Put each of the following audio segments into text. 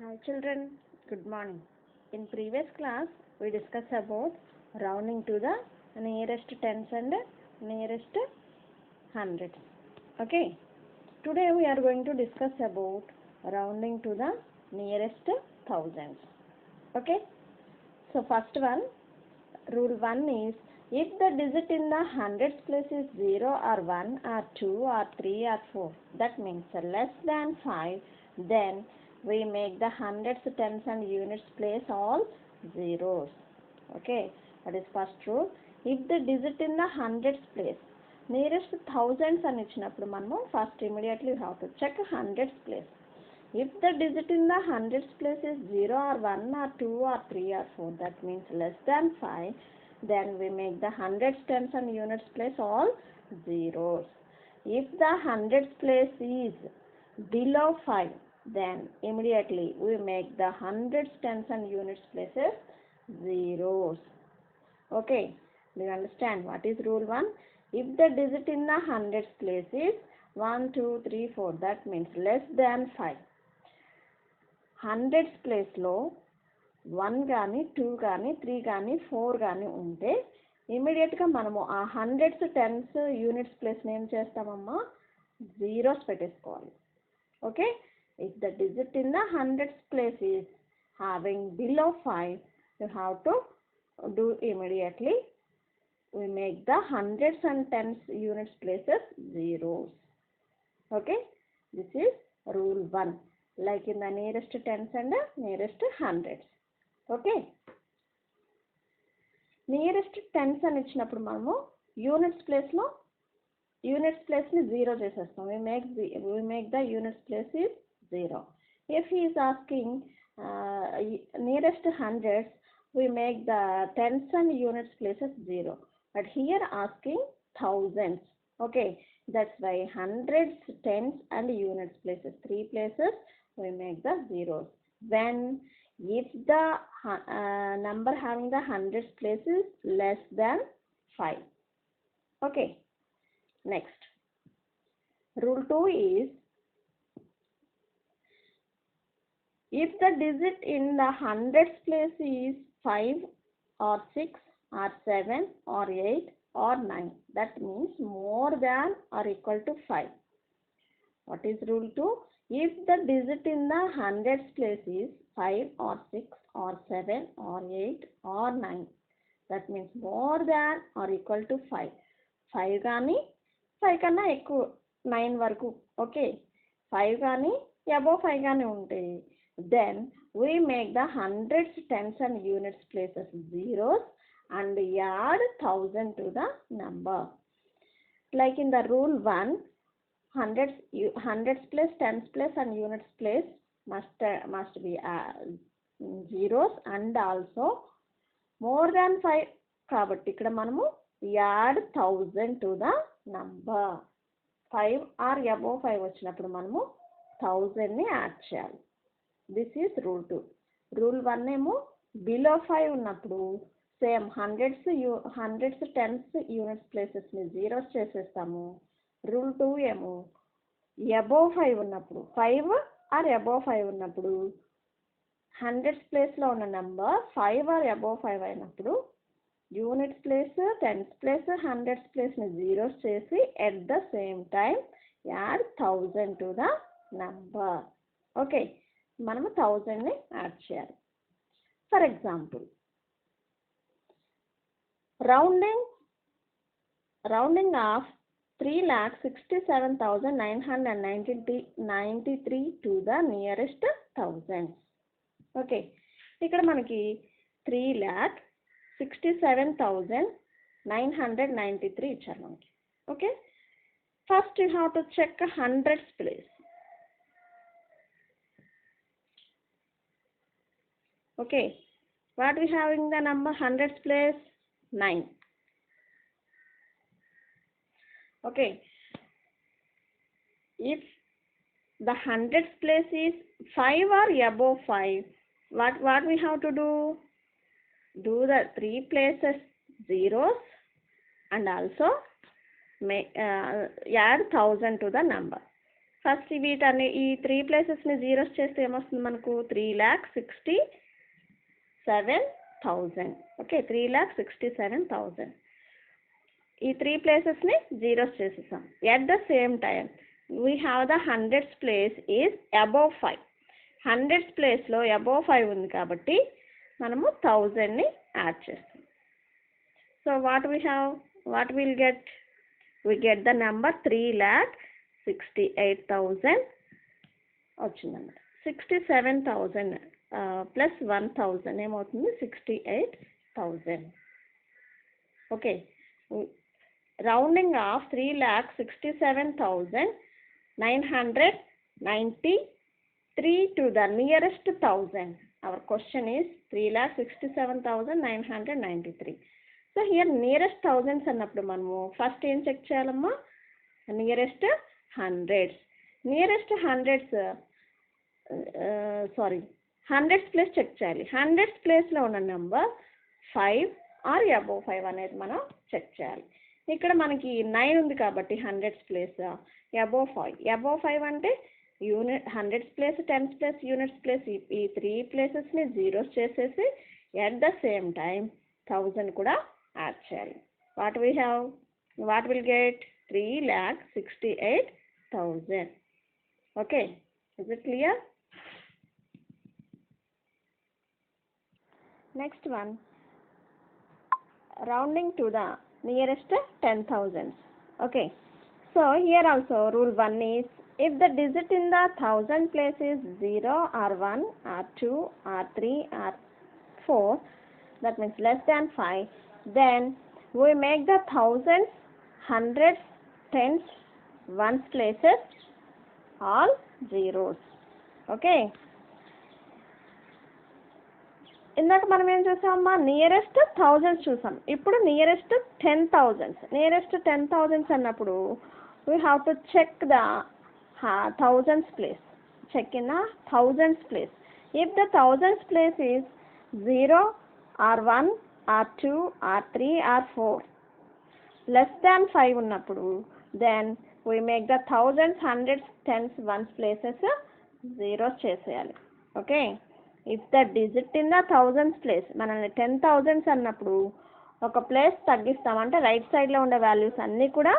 Hi children, good morning. In previous class, we discussed about rounding to the nearest tens and nearest hundreds. Okay, today we are going to discuss about rounding to the nearest thousands. Okay, so first one, rule 1 is, if the digit in the hundreds place is 0 or 1 or 2 or 3 or 4, that means less than 5, then we make the hundreds, tens and units place all zeros. Okay, that is first rule. If the digit in the hundreds place nearest thousands అని ఇచ్చినప్పుడు మనము first immediately we have to check hundreds place. If the digit in the hundreds place is 0 or 1 or 2 or 3 or 4, that means less than 5, then we make the hundreds, tens and units place all zeros. If the hundreds place is below 5, then immediately we make the hundreds, tens and units places zeros. Okay, do you understand what is rule 1? If the digit in the hundreds place is 1, 2, 3, 4, that means less than 5. Hundreds ప్లేస్లో 1 కానీ 2 కానీ 3 కానీ 4 కానీ ఉంటే ఇమీడియట్గా మనము ఆ hundreds, tens, units ప్లేస్ని ఏం చేస్తామమ్మా, జీరోస్ పెట్టేసుకోవాలి. Okay, if the digit in the hundreds place is having below 5, you have to do immediately we make the hundreds and tens units places zeros. Okay, this is rule 1, like in the nearest tens and nearest hundreds. Okay, nearest tens అని ఇచ్చినప్పుడు మనము units ప్లేస్లో units ప్లేస్ని zero చేసేస్తాం. we make the units place is 0. if he is asking nearest hundreds, we make the tens and units places 0. But here asking thousands. Okay, that's why hundreds, tens and units places 3 places we make the zeros. When if the number having the hundreds places less than 5. Okay, next rule 2 is, if the digit in the hundreds place is 5 or 6 or 7 or 8 or 9, that means more than or equal to 5. What is rule 2? If the digit in the hundreds place is 5 or 6 or 7 or 8 or 9, that means more than or equal to 5. 5 కానీ 5 కన్నా ఎక్కువ 9 వరకు. Okay, 5 కానీ above 5 కానీ ఉంటాయి, then we make the hundreds, tens and units places zeros and add 1000 to the number. Like in the rule 1, hundreds place, tens place and units place must be zeros and also more than 5 కాబట్టి ఇక్కడ మనము add 1000 to the number. 5 or above 5 వచ్చినప్పుడు మనము 1000ని add చేయాలి. This is rule 2. Rule 1 ఏమో below 5 ఉన్నప్పుడు same hundreds, tens, units ప్లేసెస్ని జీరోస్ చేసేస్తాము. రూల్ 2 ఏమో అబోవ్ 5 ఉన్నప్పుడు, 5 ఆర్ అబోవ్ 5 ఉన్నప్పుడు హండ్రెడ్స్ ప్లేస్లో ఉన్న నెంబర్ 5 ఆర్ అబోవ్ 5 అయినప్పుడు units place, tens place, hundreds ప్లేస్ని జీరోస్ చేసి at the same time add 1000 to the number. Okay, మనము 1000ని యాడ్ చేయాలి. For example, rounding of 3,67,993 to the nearest thousands. Okay, ఇక్కడ మనకి 3,67,993 ఇచ్చారు మనకి. Okay, first you have to check hundreds place. Okay, what we have in the number hundreds place? 9. Okay, if the hundreds place is 5 or above 5, what we have to do the 3 places zeros and also add 1000 to the number. First వీటన్ని ఈ 3 ప్లేసెస్ని zeros చేస్తే ఏమొస్తుంది మనకు 3,67,000. Okay, 3,67,000. ఈ 3 ప్లేసెస్ని zeros చేసేసాం. At the same time we have the hundreds place is above 5. Hundreds ప్లేస్లో above 5 ఉంది కాబట్టి మనము 1000ని యాడ్ చేస్తాం. So what will get? we get the number 3,68,000 వచ్చిందన్నమాట. 67,000 ప్లస్ 1,000 ఏమవుతుంది? 68,000. Okay, rounding off 3,67,993 to the nearest 1,000. Our question is 3,67,993. So here nearest thousands అన్నప్పుడు మనము ఫస్ట్ ఏం చెక్ చేయాలమ్మా? Nearest hundreds. Nearest hundreds place check చేయాలి. Hundreds ప్లేస్లో ఉన్న number 5 are above 5 అనేది మనం చెక్ చేయాలి. ఇక్కడ మనకి 9 ఉంది కాబట్టి హండ్రెడ్స్ ప్లేస్ అబోవ్ 5. అబోవ్ 5 అంటే hundreds place, tens place, units place ఈ 3 ప్లేసెస్ని జీరోస్ చేసేసి ఎట్ ద సేమ్ టైం 1000 కూడా యాడ్ చేయాలి. What will get? 3,68,000. Okay, is it clear? Next one, rounding to the nearest 10,000. Okay, so here also rule 1 is, if the digit in the 1000 place is 0 or 1 or 2 or 3 or 4, that means less than 5, then we make the thousands, hundreds, tens, ones places all zeros. Okay, ఇందాక మనం ఏం చూసామమ్మా? Nearest thousands చూసాం. ఇప్పుడు nearest 10,000. Nearest 10,000 అన్నప్పుడు we have to check the thousands place. Check in the thousands place. If the thousands place is 0 or 1 or 2 or 3 or 4 less than 5 ఉన్నప్పుడు then we make the thousands, hundreds, tens, ones places zeros చేసేయాలి. Okay, if the digit in the thousands place, మనల్ని 10,000 అన్నప్పుడు ఒక place తగ్గిస్తాం. అంటే right సైడ్లో ఉండే values అన్నీ కూడా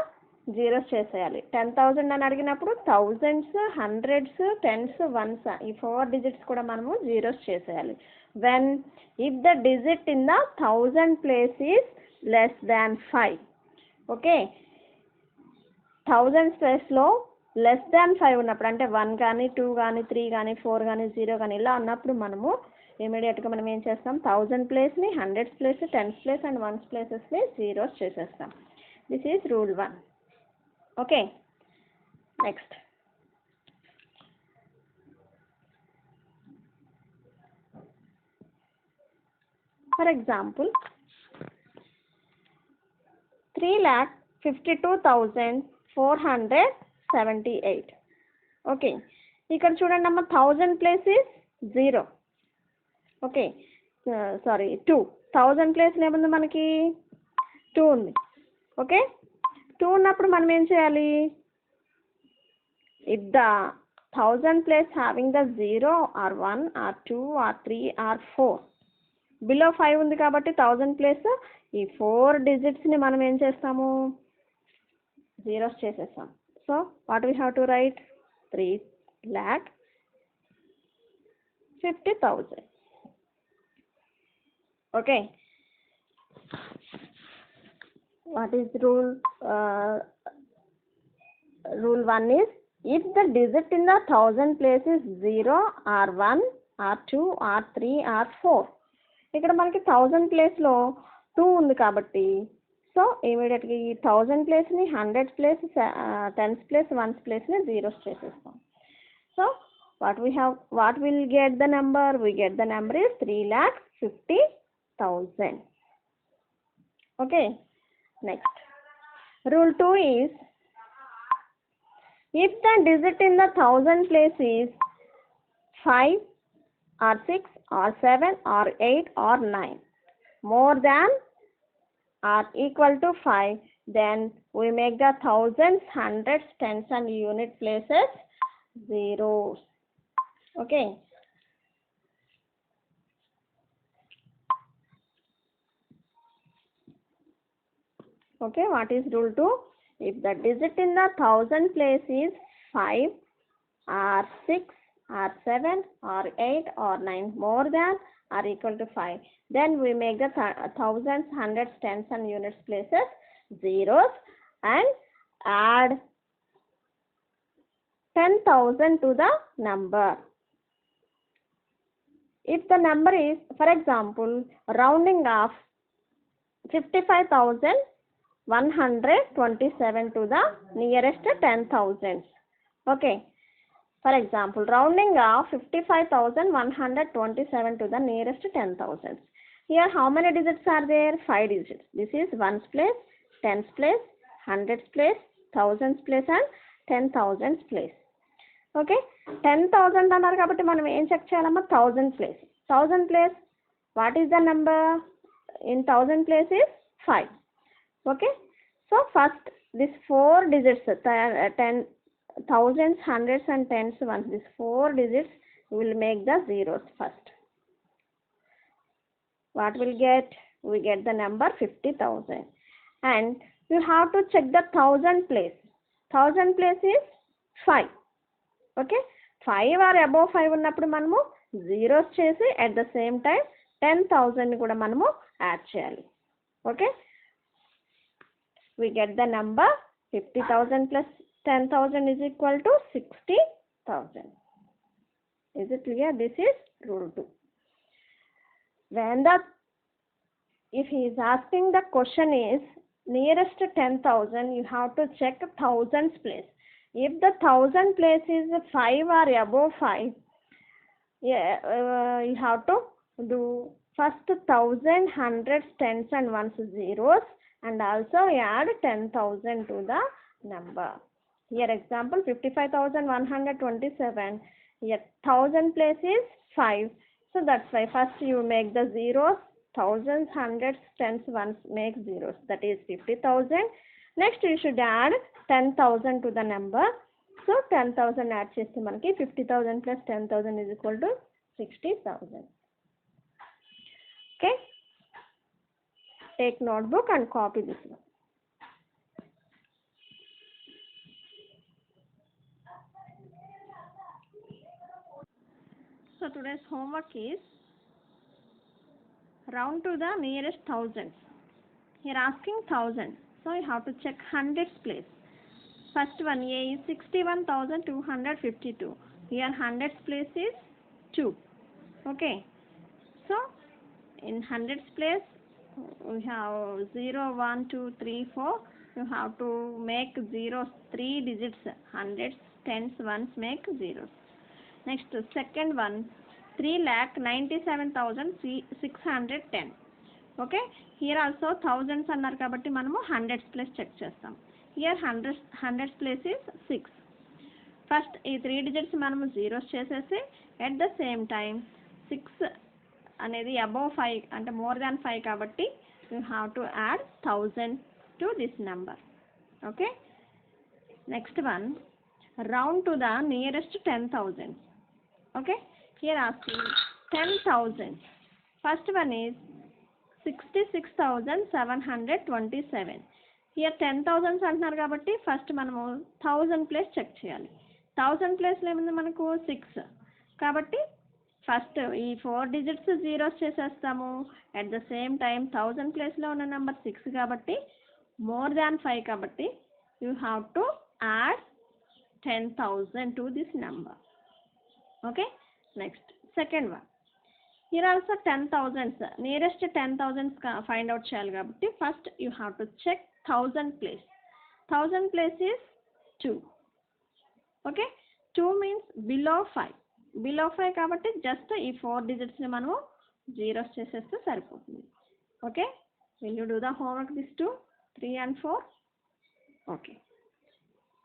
జీరోస్ చేసేయాలి. 10,000 అని అడిగినప్పుడు థౌజండ్స్, హండ్రెడ్స్, టెన్స్, వన్స్ ఈ 4 డిజిట్స్ కూడా మనము జీరోస్ చేసేయాలి. If the digit in the 1000 place is less than 5. Okay, 1000 ప్లేస్లో లెస్ దాన్ 5 ఉన్నప్పుడు, అంటే 1 కానీ 2 కానీ 3 కానీ 4 కానీ 0 కానీ ఇలా ఉన్నప్పుడు మనము ఇమీడియట్గా మనం ఏం చేస్తాం? 1000 ప్లేస్ని, hundreds place, tens place and ones ప్లేసెస్ని జీరోస్ చేసేస్తాం. This is rule 1. Okay, next for example 3,52,478. Okay, ఇక్కడ చూడండి అమ్మ, 1000 ప్లేస్ ఈజ్ 0. ఓకే, 2. 1000 ప్లేస్లో ఏముంది మనకి? 2 ఉంది. ఓకే, 2 ఉన్నప్పుడు మనం ఏం చేయాలి? If the 1000 place having the 0 or 1 or 2 or 3 or 4 below 5 ఉంది కాబట్టి 1000 ప్లేస్ ఈ 4 డిజిట్స్ని మనం ఏం చేస్తాము? జీరోస్ చేసేస్తాం. So what we have to right? 3,50,000. Okay, what is rule? Rule 1 is, if the digit in the 1000 place is 0 or 1 or 2 or 3 or 4. ఇక్కడ మనకి 1000 ప్లేస్లో 2 ఉంది కాబట్టి సో ఇమీడియట్గా ఈ 1000 ప్లేస్ని, 100 ప్లేస్, టెన్స్ ప్లేస్, వన్స్ ప్లేస్ని జీరోస్ చేసేస్తాం. So what will get the number? We get the number is 3,50,000. Okay, next rule 2 is, if the digit in the 1000 place is 5 or 6 or 7 or 8 or 9 more than or equal to 5, then we make the thousands, hundreds, tens and unit places zeros. Okay. Okay, what is rule 2? If the digit in the thousand place is 5 or 6 or 7 or 8 or 9 more than or equal to 5, then we make the thousands, hundreds, tens and units places zeros and add 10,000 to the number. If the number is, for example, rounding off 55,127 to the nearest 10,000. Okay. For example, rounding off 55,127 to the nearest 10,000. Here how many digits are there? 5 digits. This is ones place, tens place, hundreds place, thousands place and 10,000s place. Okay. 10,000 అన్నారు కాబట్టి మనం ఏం check చేయాలమ్మా? 1000 place. 1000 place, what is the number? In 1000 place is 5. Okay. So first this 4 digits, 10 thousands, hundreds and tens ones, these 4 digits will make the zeros first. What will get? We get the number 50,000. And you have to check the 1000 place. 1000 place is 5. Okay. 5 or above 5 ఉన్నప్పుడు మనము zeros చేసి at the same time 10,000 కూడా మనము add చేయాలి. Okay. We get the number 50,000 plus 10,000 is equal to 60,000. Is it clear? This is rule 2. If he is asking the question is nearest 10,000, you have to check thousands place. If the 1000 place is 5 or above 5, you have to do first 1000, hundreds, tens and ones zeros and also add 10,000 to the number. Here example 55,127. Here 1000 place is 5. So that's why first you make the zeros, thousands, hundreds, tens, ones make zeros. That is 50,000. Next you should add 10,000 to the number. So 10,000 add cheste manaki 50,000 plus 10,000 is equal to 60,000. Okay. Take notebook and copy this one. So today's homework is round to the nearest thousands. Here asking 1000. So you have to check hundreds place. First one A is 61,252. Here hundreds place is 2. Okay. So in hundreds place we have 0, 1, 2, 3, 4. You have to make zeros 3 digits. Hundreds, tens, ones make zeros. Next second one 3,97,610. Okay. Here also thousands అన్నారు కాబట్టి మనము hundreds place check చేస్తాం. Here hundreds place is 6. First ఈ 3 digits మనము zeros చేసేసి at the same time 6 అనేది above 5 అంటే more than 5 కాబట్టి you have to add 1000 to this number. Okay. Next one round to the nearest 10,000. Okay. Here asking 10,000. First one is 66,727. Here 10,000 అంటున్నారు కాబట్టి first మనము 1000 place check చేయాలి. 1000 ప్లేస్లో ఏముంది మనకు 6 కాబట్టి ఫస్ట్ ఈ 4 డిజిట్స్ జీరోస్ చేసేస్తాము. అట్ ద సేమ్ టైం 1000 ప్లేస్లో ఉన్న నెంబర్ 6 కాబట్టి మోర్ దాన్ 5 కాబట్టి you have to add 10,000 to this number. Okay. Next second one here also 10,000s nearest 10,000s find out చేయాలి కాబట్టి first you have to check 1000 place. 1000 place is 2. ఓకే. 2 means below 5. Below 5 కాబట్టి just ఈ 4 digits ని మనము zeros చేసేస్తే సరిపోతుంది. Okay. Will you do the homework this 2, 3 and 4? Okay.